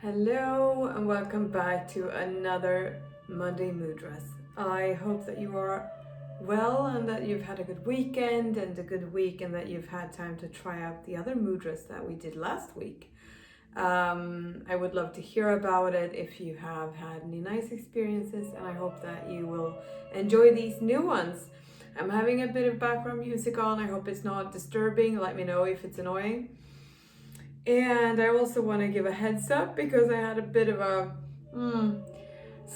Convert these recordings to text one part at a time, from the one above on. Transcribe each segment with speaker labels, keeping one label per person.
Speaker 1: Hello and welcome back to another Monday Mudras. I hope that you are well and that you've had a good weekend and a good week and that you've had time to try out the other mudras that we did last week. I would love to hear about it if you have had any nice experiences, and I hope that you will enjoy these new ones. I'm having a bit of background music on. I hope it's not disturbing. Let me know if it's annoying. And I also want to give a heads up because I had a bit of a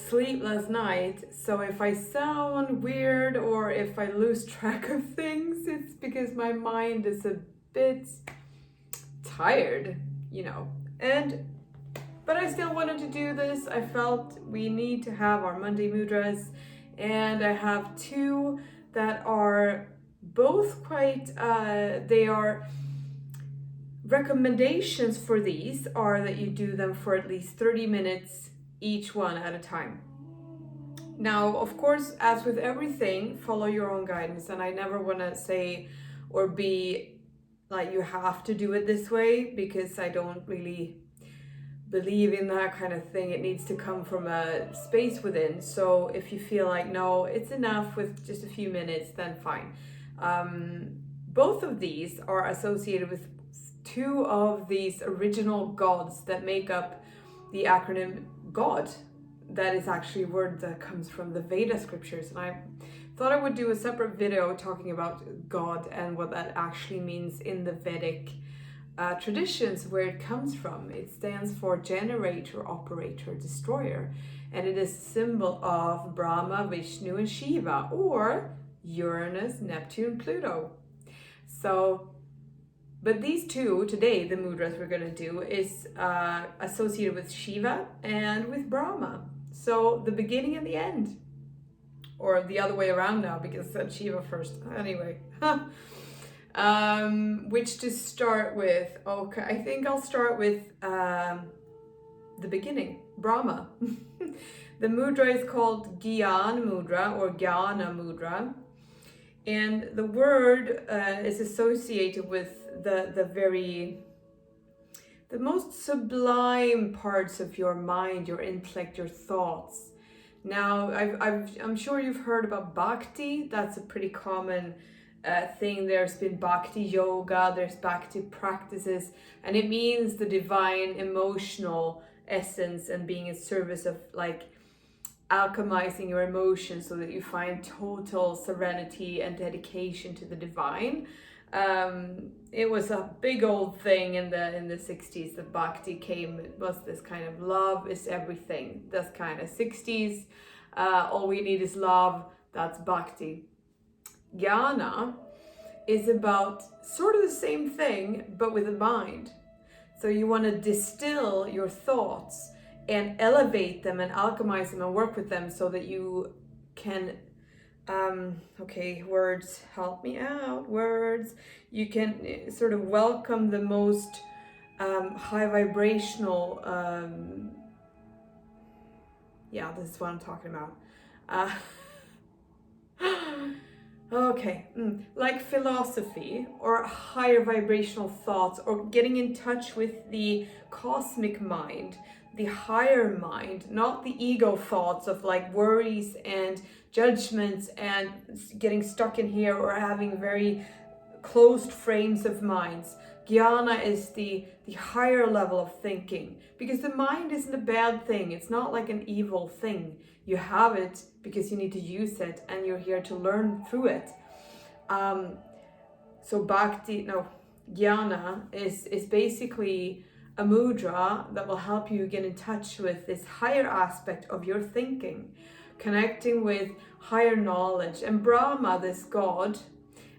Speaker 1: sleepless night. So if I sound weird or if I lose track of things, it's because my mind is a bit tired, But I still wanted to do this. I felt we need to have our Monday Mudras, and I have two that are both quite, recommendations for these are that you do them for at least 30 minutes each one at a time. Now, of course, as with everything, follow your own guidance, and I never want to say or be like you have to do it this way, because I don't really believe in that kind of thing. It needs to come from a space within. So if you feel like, no, it's enough with just a few minutes, then fine. Both of these are associated with two of these original gods that make up the acronym God. That is actually a word that comes from the Veda scriptures, and I thought I would do a separate video talking about God and what that actually means in the Vedic traditions, where it comes from. It stands for generator, operator, destroyer, and it is a symbol of Brahma, Vishnu, and Shiva, or Uranus, Neptune, Pluto. But these two, today, the mudras we're going to do is associated with Shiva and with Brahma. So the beginning and the end. Or the other way around now, because I said Shiva first. Anyway. Which to start with? Okay, I think I'll start with the beginning, Brahma. The mudra is called Gyan Mudra or Gyana Mudra. And the word is associated with the most sublime parts of your mind, your intellect, your thoughts. Now, I'm sure you've heard about bhakti. That's a pretty common thing. There's been bhakti yoga, there's bhakti practices, and it means the divine emotional essence and being in service of like alchemizing your emotions so that you find total serenity and dedication to the divine. It was a big old thing in the 60s that bhakti came. It was this kind of love is everything. That's kind of 60s. All we need is love. That's bhakti. Jnana is about sort of the same thing, but with the mind. So you want to distill your thoughts and elevate them and alchemize them and work with them so that you can, words, help me out, words. You can sort of welcome the most high vibrational, this is what I'm talking about. Like philosophy or higher vibrational thoughts, or getting in touch with the cosmic mind, the higher mind, not the ego thoughts of like worries and judgments and getting stuck in here or having very closed frames of minds. Jnana is the higher level of thinking, because the mind isn't a bad thing. It's not like an evil thing. You have it because you need to use it, and you're here to learn through it. Jnana is basically a mudra that will help you get in touch with this higher aspect of your thinking, connecting with higher knowledge. And Brahma, this god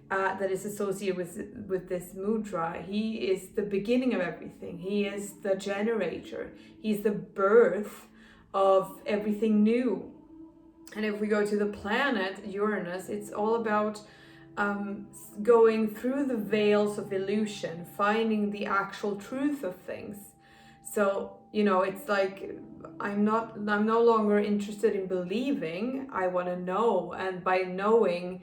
Speaker 1: that is associated with this mudra, he is the beginning of everything. He is the generator. He's the birth of everything new. And if we go to the planet Uranus, it's all about going through the veils of illusion, finding the actual truth of things. So, it's like I'm no longer interested in believing. I want to know, and by knowing,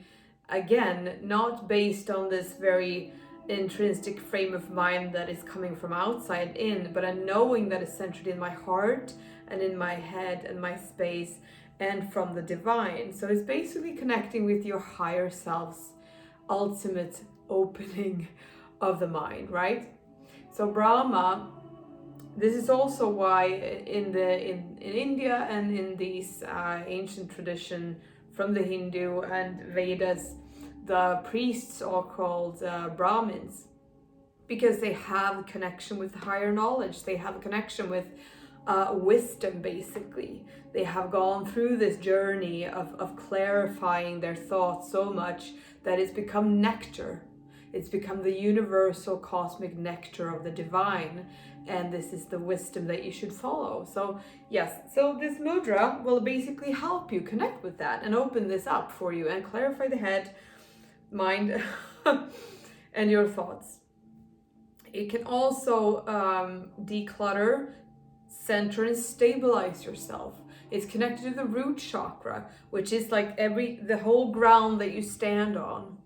Speaker 1: again, not based on this very intrinsic frame of mind that is coming from outside in, but a knowing that is centered in my heart and in my head and my space and from the divine. So it's basically connecting with your higher self's ultimate opening of the mind, right? So Brahma, this is also why in India and in these ancient tradition from the Hindu and Vedas, the priests are called Brahmins, because they have connection with higher knowledge. They have a connection with wisdom, basically. They have gone through this journey of clarifying their thoughts so much that it's become nectar. It's become the universal cosmic nectar of the divine. And this is the wisdom that you should follow. So yes, so this mudra will basically help you connect with that and open this up for you and clarify the head, mind, and your thoughts. It can also declutter, center, and stabilize yourself. It's connected to the root chakra, which is like the whole ground that you stand on.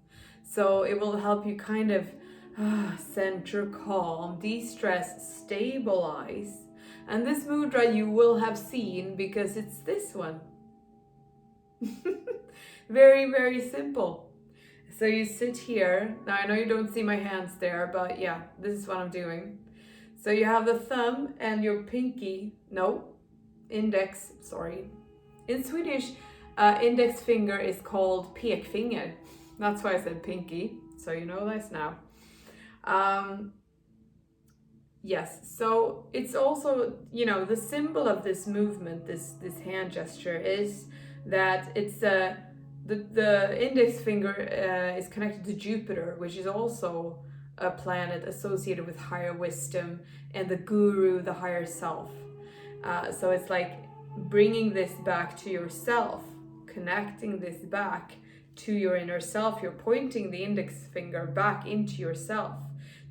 Speaker 1: So it will help you kind of center, calm, de-stress, stabilize. And this mudra you will have seen, because it's this one. Very, very simple. So you sit here. Now I know you don't see my hands there, but yeah, this is what I'm doing. So you have the thumb and your index, sorry. In Swedish, index finger is called pekfinger. That's why I said pinky, so you know this now. Yes, so it's also, the symbol of this movement, this hand gesture, is that it's the index finger is connected to Jupiter, which is also a planet associated with higher wisdom and the guru, the higher self. So it's like bringing this back to yourself, connecting this back to your inner self. You're pointing the index finger back into yourself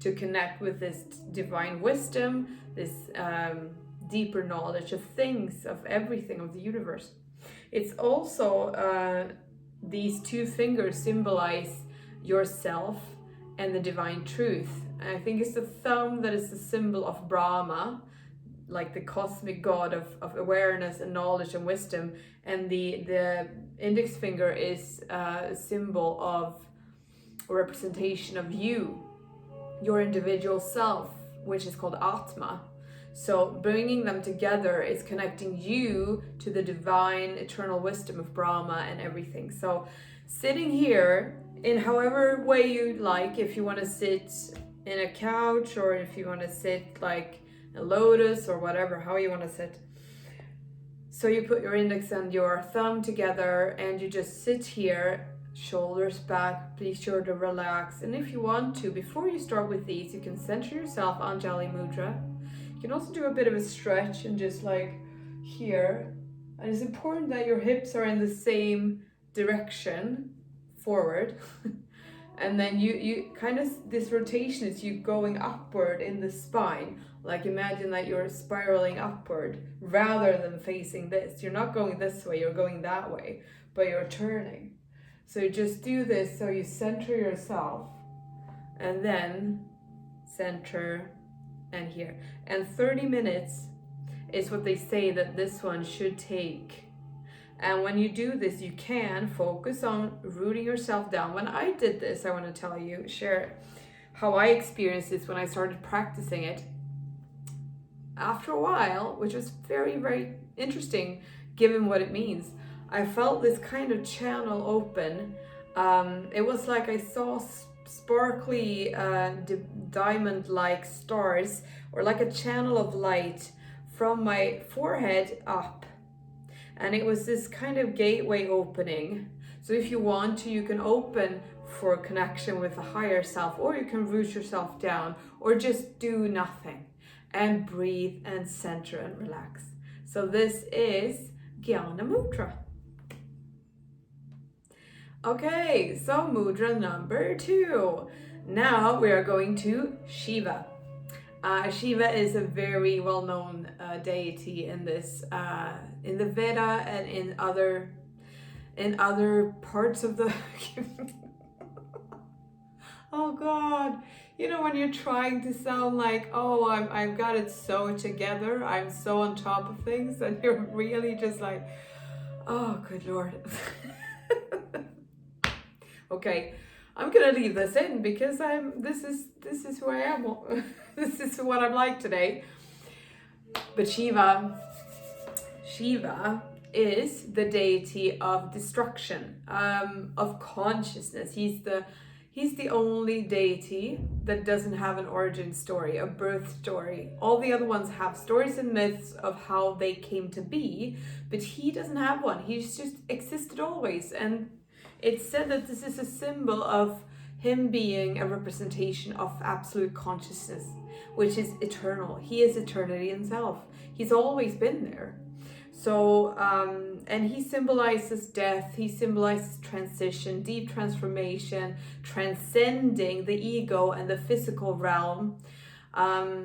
Speaker 1: to connect with this divine wisdom, this deeper knowledge of things, of everything, of the universe. It's also these two fingers symbolize yourself and the divine truth. And I think it's the thumb that is the symbol of Brahma, like the cosmic god of awareness and knowledge and wisdom. And the index finger is a symbol of a representation of you, your individual self, which is called Atma. So bringing them together is connecting you to the divine eternal wisdom of Brahma and everything. So sitting here in however way you like, if you want to sit in a couch or if you want to sit like a lotus or whatever, how you want to sit. So you put your index and your thumb together and you just sit here, shoulders back, be sure to relax. And if you want to, before you start with these, you can center yourself on Anjali Mudra. You can also do a bit of a stretch and just like here. And it's important that your hips are in the same direction forward. And then you kind of, this rotation is you going upward in the spine. Like imagine that you're spiraling upward rather than facing this. You're not going this way, you're going that way, but you're turning. So you just do this, so you center yourself and then center and here. And 30 minutes is what they say that this one should take. And when you do this, you can focus on rooting yourself down. When I did this, I want to tell you, share how I experienced this when I started practicing it. After a while, which was very, very interesting, given what it means, I felt this kind of channel open. It was like I saw sparkly diamond-like stars, or like a channel of light from my forehead up. And it was this kind of gateway opening. So if you want to, you can open for connection with the higher self, or you can root yourself down, or just do nothing and breathe and center and relax. So this is Gyan Mudra. Okay, so mudra number 2. Now we are going to Shiva. Shiva is a very well-known deity in this, in the Veda and in other parts of the. Oh God. You know, when you're trying to sound like, oh, I've got it so together, I'm so on top of things, and you're really just like, oh, good Lord. Okay, I'm gonna leave this in because this is who I am. This is what I'm like today. But Shiva is the deity of destruction, of consciousness. He's the only deity that doesn't have an origin story, a birth story. All the other ones have stories and myths of how they came to be, but he doesn't have one. He's just existed always. And it's said that this is a symbol of him being a representation of absolute consciousness, which is eternal. He is eternity himself. He's always been there. So, and he symbolizes death, he symbolizes transition, deep transformation, transcending the ego and the physical realm.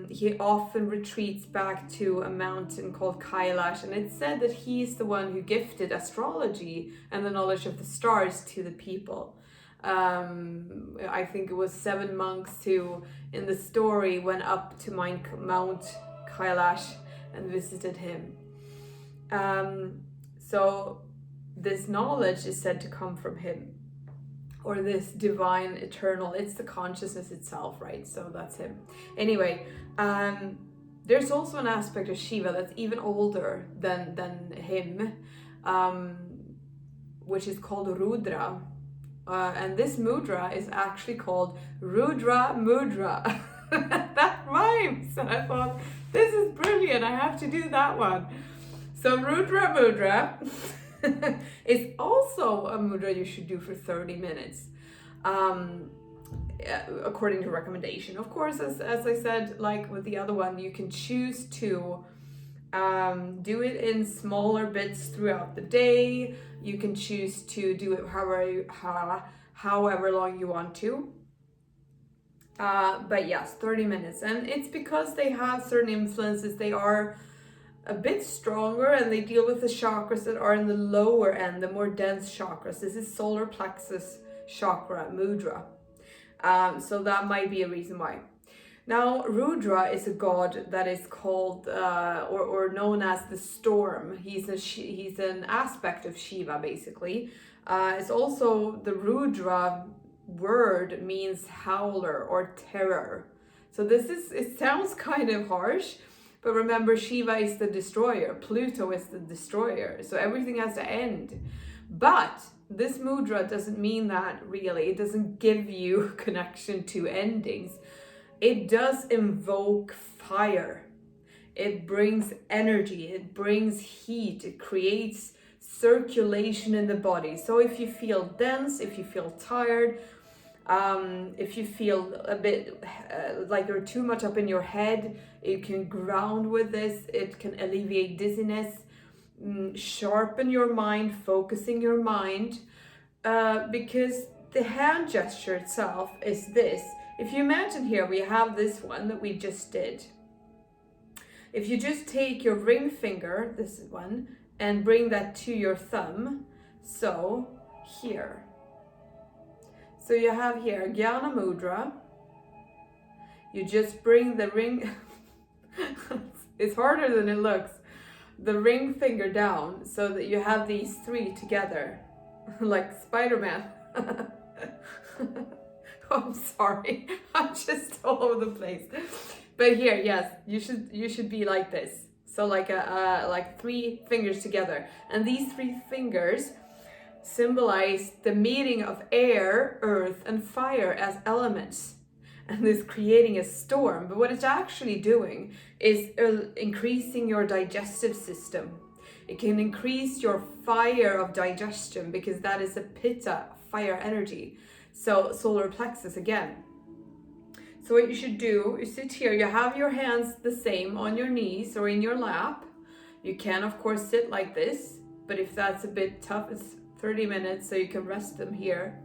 Speaker 1: He often retreats back to a mountain called Kailash, and it's said that he's the one who gifted astrology and the knowledge of the stars to the people. I think it was 7 monks who, in the story, went up to Mount Kailash and visited him. So this knowledge is said to come from him, or this divine eternal, it's the consciousness itself, right? So that's him. Anyway, there's also an aspect of Shiva that's even older than him, which is called Rudra. And this mudra is actually called Rudra Mudra. That rhymes. And I thought, this is brilliant, I have to do that one. So Rudra Mudra is also a mudra you should do for 30 minutes, according to recommendation. Of course, as I said, like with the other one, you can choose to do it in smaller bits throughout the day. You can choose to do it however long you want to. But yes, 30 minutes. And it's because they have certain influences. They are a bit stronger, and they deal with the chakras that are in the lower end, the more dense chakras. This is solar plexus chakra, Mudra. So that might be a reason why. Now, Rudra is a god that is called or known as the storm. He's an aspect of Shiva, basically. It's also, the Rudra word means howler or terror. So it sounds kind of harsh. But remember, Shiva is the destroyer. Pluto is the destroyer. So everything has to end. But this mudra doesn't mean that, really. It doesn't give you connection to endings. It does invoke fire. It brings energy. It brings heat. It creates circulation in the body. So if you feel dense, if you feel tired, if you feel a bit like you're too much up in your head, you can ground with this. It can alleviate dizziness, sharpen your mind, focusing your mind, because the hand gesture itself is this. If you imagine here, we have this one that we just did. If you just take your ring finger, this one, and bring that to your thumb, so here. So you have here Gyan Mudra. You just bring the ring, it's harder than it looks, the ring finger down so that you have these 3 together, like Spider-Man. Oh, I'm sorry, I'm just all over the place. But here, yes, you should be like this. So like like 3 fingers together, and these 3 fingers symbolize the meeting of air, earth, and fire as elements, and this creating a storm. But what it's actually doing is increasing your digestive system. It can increase your fire of digestion, because that is a pitta, fire energy. So solar plexus again. So what you should do is sit here. You have your hands the same on your knees or in your lap. You can of course sit like this, but if that's a bit tough, it's 30 minutes, so you can rest them here.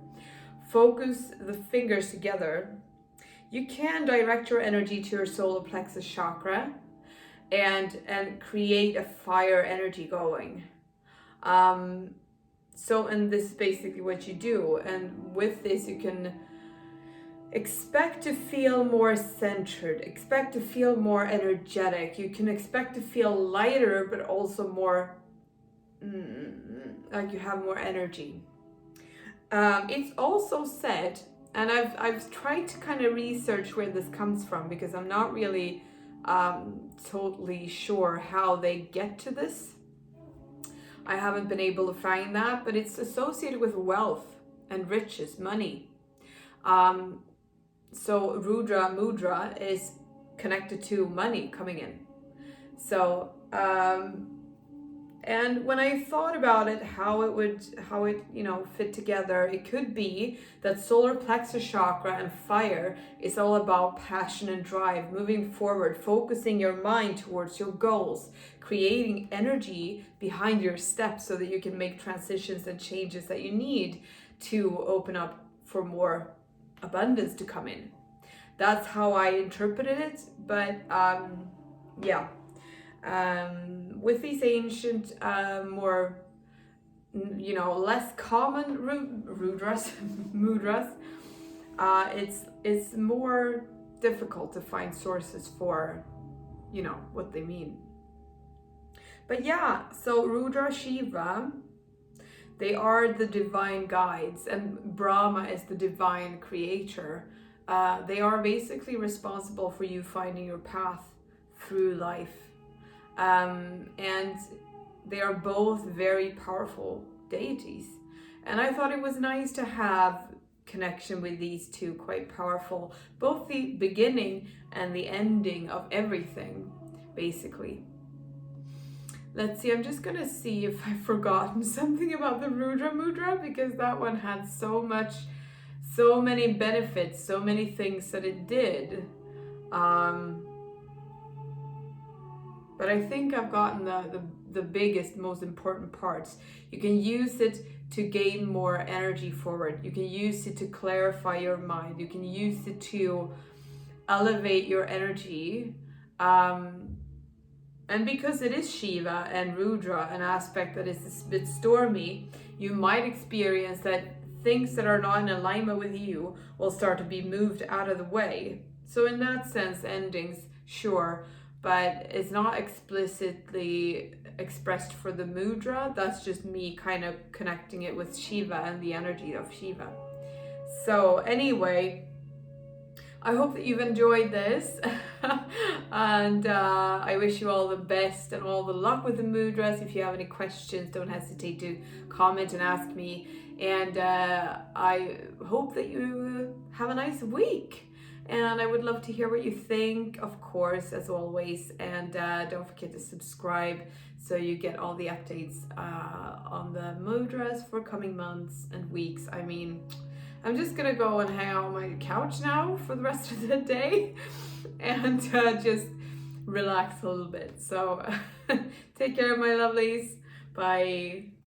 Speaker 1: Focus the fingers together. You can direct your energy to your solar plexus chakra and create a fire energy going. And this is basically what you do. And with this, you can expect to feel more centered, expect to feel more energetic. You can expect to feel lighter, but also more like you have more energy. It's also said, and I've tried to kind of research where this comes from, because I'm not really totally sure how they get to this. I haven't been able to find that, but it's associated with wealth and riches, money. So Rudra Mudra is connected to money coming in. So and when I thought about it, how it fit together, it could be that solar plexus chakra and fire is all about passion and drive, moving forward, focusing your mind towards your goals, creating energy behind your steps so that you can make transitions and changes that you need to open up for more abundance to come in. That's how I interpreted it, but with these ancient, more, less common mudras, it's more difficult to find sources for, what they mean. But yeah, so Rudra Shiva, they are the divine guides, and Brahma is the divine creator. They are basically responsible for you finding your path through life. And they are both very powerful deities. And I thought it was nice to have connection with these two, quite powerful, both the beginning and the ending of everything, basically. Let's see, I'm just gonna see if I've forgotten something about the Rudra Mudra, because that one had so many benefits, so many things that it did. But I think I've gotten the biggest, most important parts. You can use it to gain more energy forward. You can use it to clarify your mind. You can use it to elevate your energy. And because it is Shiva and Rudra, an aspect that is a bit stormy, you might experience that things that are not in alignment with you will start to be moved out of the way. So in that sense, endings, sure, but it's not explicitly expressed for the mudra. That's just me kind of connecting it with Shiva and the energy of Shiva. So anyway, I hope that you've enjoyed this and I wish you all the best and all the luck with the mudras. If you have any questions, don't hesitate to comment and ask me, and I hope that you have a nice week. And I would love to hear what you think, of course, as always. And don't forget to subscribe so you get all the updates on the mudras for coming months and weeks. I mean, I'm just gonna go and hang out on my couch now for the rest of the day and just relax a little bit. So take care, my lovelies. Bye.